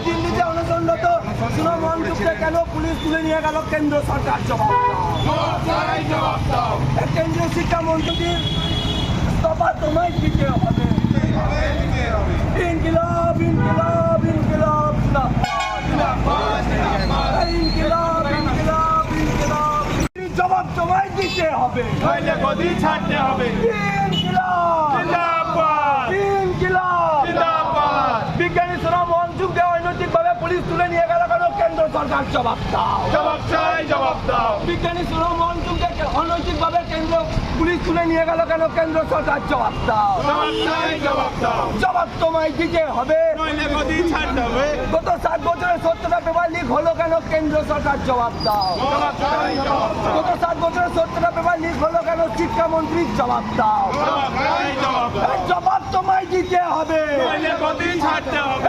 দিল্লিতে অনশনরত সুনমন যুগকে কেন পুলিশ তুলে নিয়ে গেল কেন্দ্র সরকার? জবাব দাও। কেন্দ্রীয় শিক্ষামন্ত্রীর ইস্তফা তোমায় দিতে হবে। ইনকিলাব ইনকিলাব ইনকিলাব ইনকিলাব ইনকিলাব ইনকিলাব জবাব তোমায় দিতে হবে। নইলে গদি ছাড়তে হবে। ইনকিলাব জিন্দাবাদ ইনকিলাব জিন্দাবাদ। বিজ্ঞানী সুনমন যুগকে অনৈতিকভাবে পুলিশ তুলে নিয়ে গেল কেন কেন্দ্র সরকার? জবাব দাও। জবাব চাই, জবাব দাও। বিজ্ঞানী সুনমন যুগকে অনৈতিকভাবে কেন্দ্র পুলিশ তুলে নিয়ে গেল কেন কেন্দ্র সরকার? জবাব দাও। জবাব চাই, জবাব দাও। জবাব তোমায় দিতে হবে। নইলে গদি ছাড়তে হবে। গত 7 বছরে 70টা পেপার লিক হলো কেন কেন্দ্র সরকার? জবাব দাও। জবাব চাই, জবাব দাও। গত 7 বছরে 70টা পেপার লিক হলো কেন শিক্ষামন্ত্রী? জবাব দাও। জবাব চাই, জবাব দাও। জবাব তোমায় দিতে হবে। নইলে গদি ছাড়তে হবে।